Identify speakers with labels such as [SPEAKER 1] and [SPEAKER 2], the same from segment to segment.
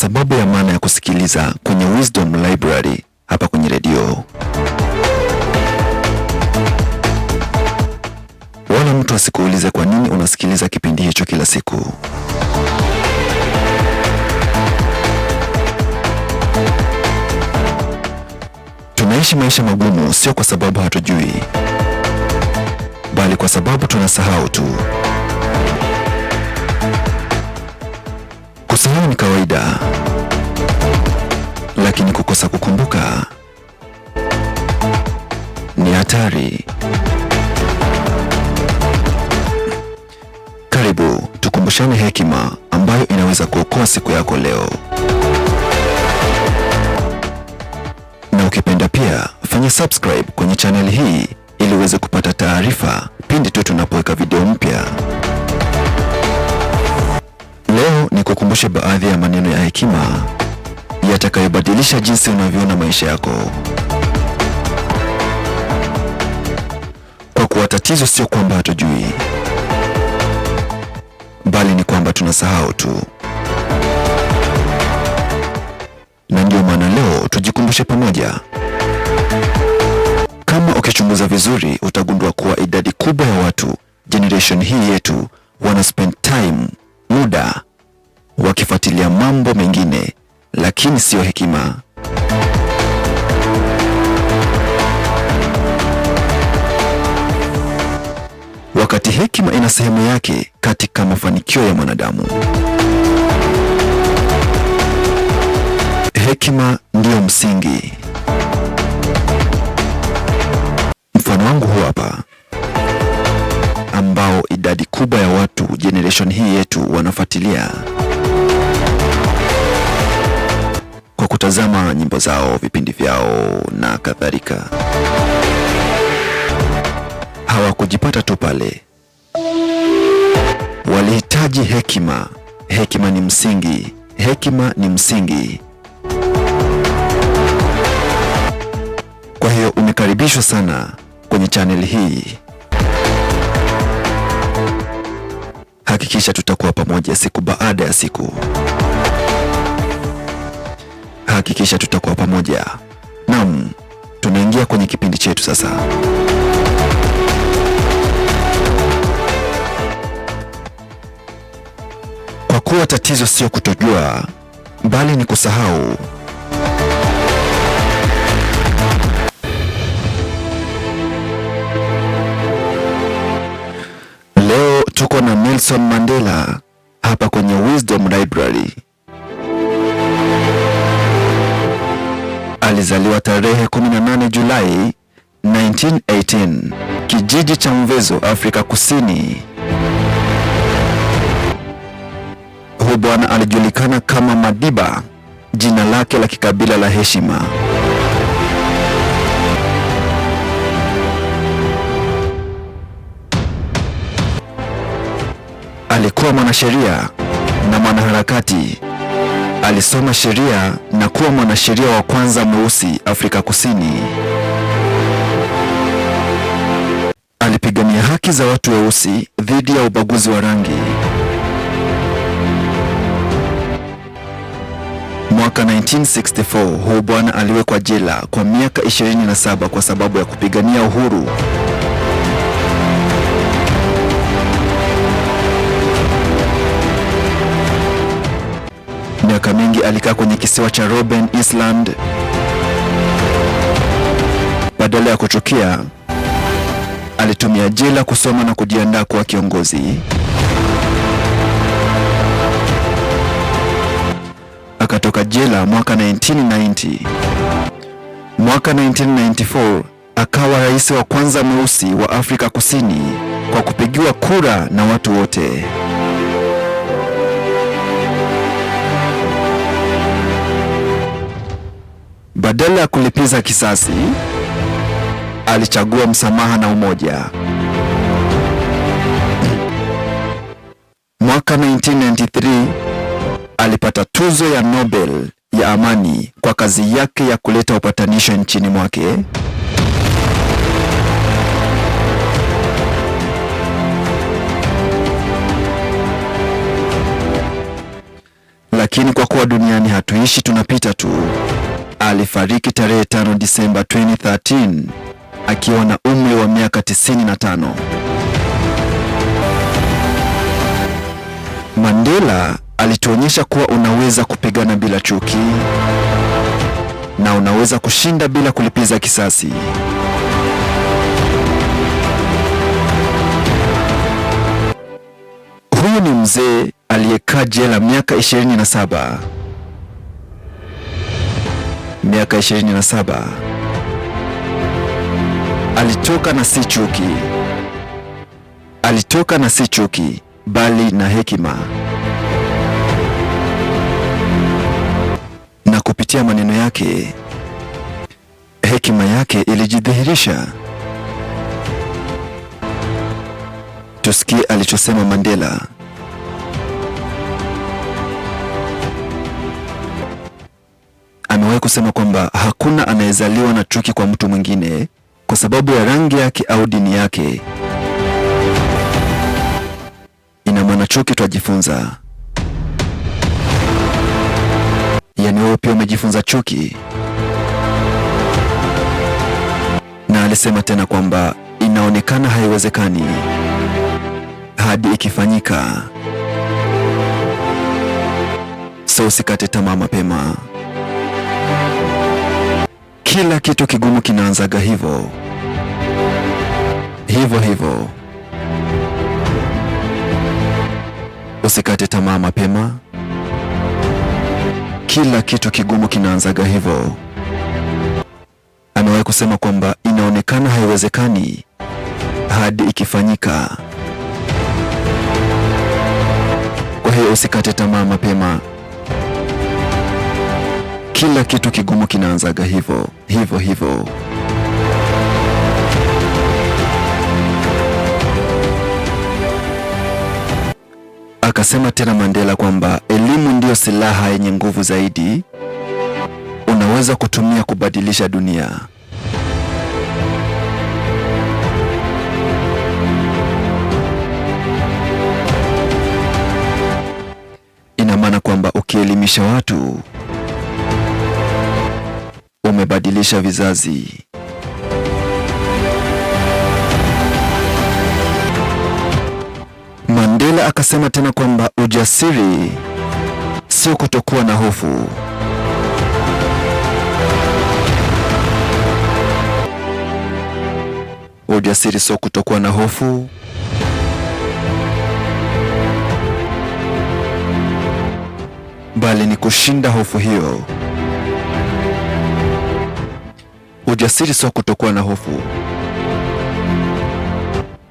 [SPEAKER 1] sababu ya maana ya kusikiliza kwenye Wisdom Library hapa kwenye redio. Wala mtu asikuulize kwa nini unasikiliza kipindi hicho kila siku. Tunaishi maisha magumu sio kwa sababu hatujui, bali kwa sababu tunasahau tu. Kusahau ni kawaida, lakini kukosa kukumbuka ni hatari. Karibu tukumbushane hekima ambayo inaweza kuokoa siku yako leo. Na ukipenda pia fanya subscribe kwenye channel hii ili uweze kupata taarifa pindi tu tunapoweka video mpya. Leo ni kukumbusha baadhi ya maneno ya hekima yatakayobadilisha jinsi unavyoona maisha yako. Kwa kuwa tatizo sio kwamba hatujui, bali ni kwamba tunasahau tu. Na ndio maana leo tujikumbushe pamoja. Kama ukichunguza vizuri utagundua kuwa idadi kubwa ya watu generation hii yetu wana spend time, muda wakifuatilia mambo mengine, lakini sio hekima. Wakati hekima ina sehemu yake katika mafanikio ya mwanadamu. Hekima ndiyo msingi. Mfano wangu huu hapa, ambao idadi kubwa ya watu generation hii yetu wanafuatilia kwa kutazama nyimbo zao, vipindi vyao na kadhalika. Hawakujipata tu pale, walihitaji hekima. Hekima ni msingi. Hekima ni msingi. Kwa hiyo umekaribishwa sana kwenye channel hii. Hakikisha tutakuwa pamoja siku baada ya siku. Hakikisha tutakuwa pamoja. Naam, tunaingia kwenye kipindi chetu sasa. Kwa kuwa tatizo sio kutojua, bali ni kusahau. Leo tuko na Nelson Mandela hapa kwenye Wisdom Library. Alizaliwa tarehe 18 Julai 1918, kijiji cha Mvezo, Afrika Kusini. Huyu bwana alijulikana kama Madiba, jina lake la kikabila la heshima. Alikuwa mwanasheria na mwanaharakati. Alisoma sheria na kuwa mwanasheria wa kwanza mweusi Afrika Kusini. Alipigania haki za watu weusi dhidi ya ubaguzi wa rangi. Mwaka 1964 huyu bwana aliwekwa jela kwa miaka 27 kwa sababu ya kupigania uhuru. Miaka mingi alikaa kwenye kisiwa cha Robben Island. Badala ya kuchukia, alitumia jela kusoma na kujiandaa kuwa kiongozi. Akatoka jela mwaka 1990. Mwaka 1994 akawa rais wa kwanza mweusi wa Afrika Kusini kwa kupigiwa kura na watu wote. Badala ya kulipiza kisasi, alichagua msamaha na umoja. Mwaka 1993 alipata tuzo ya Nobel ya amani kwa kazi yake ya kuleta upatanisho nchini mwake. lakini kwa kuwa duniani hatuishi, tunapita tu. Alifariki tarehe 5 Disemba 2013 akiwa na umri wa miaka 95. Mandela alituonyesha kuwa unaweza kupigana bila chuki na unaweza kushinda bila kulipiza kisasi. Huyu ni mzee aliyekaa jela miaka 27. Miaka 27. Alitoka na si chuki, bali na hekima. Na kupitia maneno yake, hekima yake ilijidhihirisha. Tusikie alichosema Mandela. Amewahi kusema kwamba hakuna anayezaliwa na chuki kwa mtu mwingine kwa sababu ya rangi yake au dini yake. Ina maana chuki twajifunza. Yaani wewe pia umejifunza chuki. Na alisema tena kwamba inaonekana haiwezekani hadi ikifanyika. So usikate tamaa mapema. Kila kitu kigumu kinaanzaga hivyo. Usikate tamaa mapema. Kila kitu kigumu kinaanzaga hivyo. Amewahi kusema kwamba inaonekana haiwezekani hadi ikifanyika. Kwa hiyo usikate tamaa mapema. Kila kitu kigumu kinaanzaga hivyo. Akasema tena Mandela kwamba elimu ndiyo silaha yenye nguvu zaidi unaweza kutumia kubadilisha dunia. Ina maana kwamba ukielimisha watu umebadilisha vizazi. Mandela akasema tena kwamba ujasiri sio kutokuwa na hofu. Ujasiri sio kutokuwa na hofu, bali ni kushinda hofu hiyo. Ujasiri sio kutokuwa na hofu,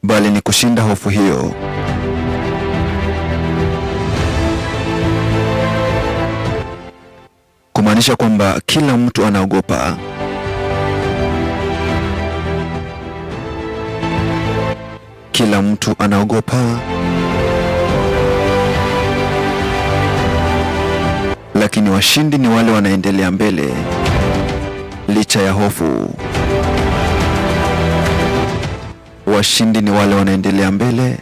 [SPEAKER 1] bali ni kushinda hofu hiyo. Kumaanisha kwamba kila mtu anaogopa. Kila mtu anaogopa. Lakini washindi ni wale wanaendelea mbele licha ya hofu. Washindi ni wale wanaendelea mbele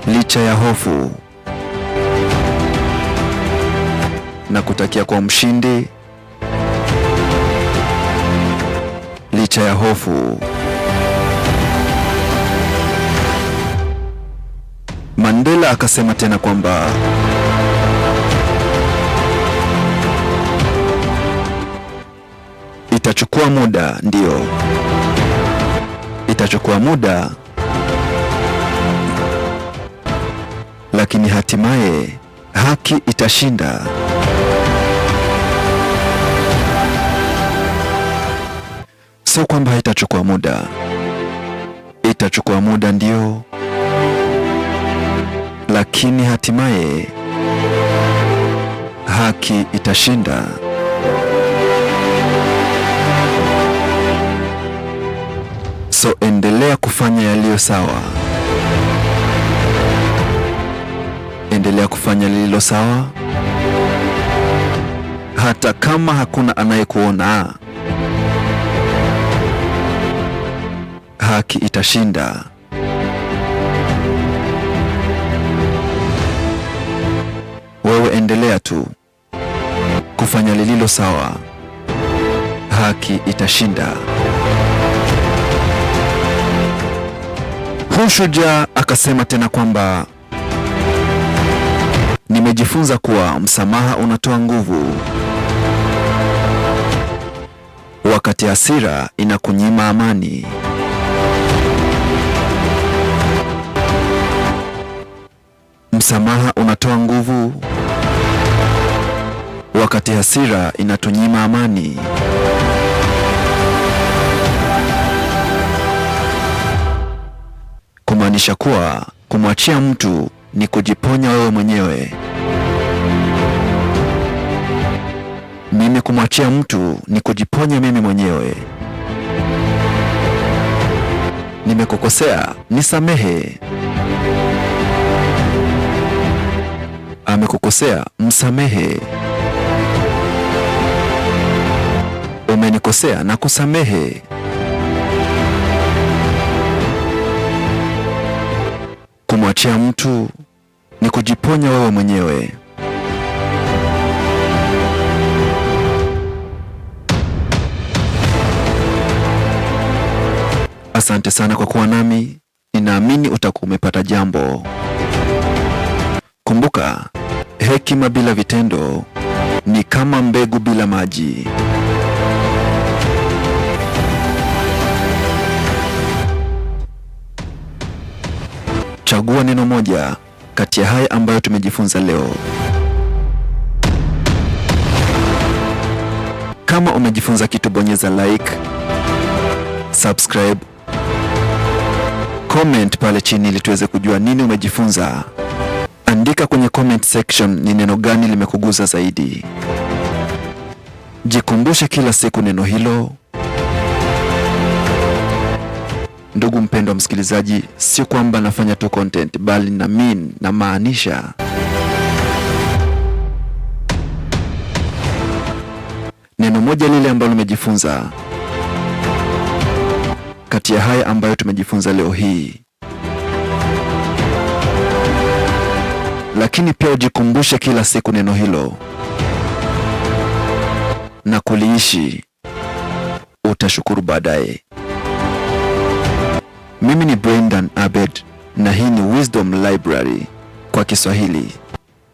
[SPEAKER 1] licha ya hofu. Na kutakia kwa mshindi licha ya hofu. Mandela akasema tena kwamba itachukua muda, ndio. Itachukua muda, lakini hatimaye haki itashinda. Sio kwamba haitachukua muda. Itachukua muda, ndio, lakini hatimaye haki itashinda. So endelea kufanya yaliyo sawa. Endelea kufanya lililo sawa, hata kama hakuna anayekuona. Haki itashinda. Wewe endelea tu kufanya lililo sawa, haki itashinda. Huyu shujaa akasema tena kwamba nimejifunza kuwa msamaha unatoa nguvu, wakati hasira inakunyima amani. Msamaha unatoa nguvu, wakati hasira inatunyima amani. Kumaanisha kuwa kumwachia mtu ni kujiponya wewe mwenyewe. Mimi kumwachia mtu ni kujiponya mimi mwenyewe. Nimekukosea, nisamehe. Amekukosea, msamehe. Umenikosea na kusamehe. Kumwachia mtu ni kujiponya wewe mwenyewe. Asante sana kwa kuwa nami. Ninaamini utakuwa umepata jambo. Kumbuka, hekima bila vitendo ni kama mbegu bila maji. Chagua neno moja kati ya haya ambayo tumejifunza leo. Kama umejifunza kitu, bonyeza like, subscribe, comment pale chini ili tuweze kujua nini umejifunza. Andika kwenye comment section ni neno gani limekugusa zaidi. Jikumbushe kila siku neno hilo. Ndugu mpendwa msikilizaji, sio kwamba nafanya tu content, bali na maanisha. Neno moja lile ambalo umejifunza kati ya haya ambayo tumejifunza leo hii. Lakini pia ujikumbushe kila siku neno hilo na kuliishi. Utashukuru baadaye. Mimi ni Brendan Abed na hii ni Wisdom Library kwa Kiswahili.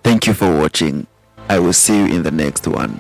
[SPEAKER 1] Thank you for watching. I will see you in the next one.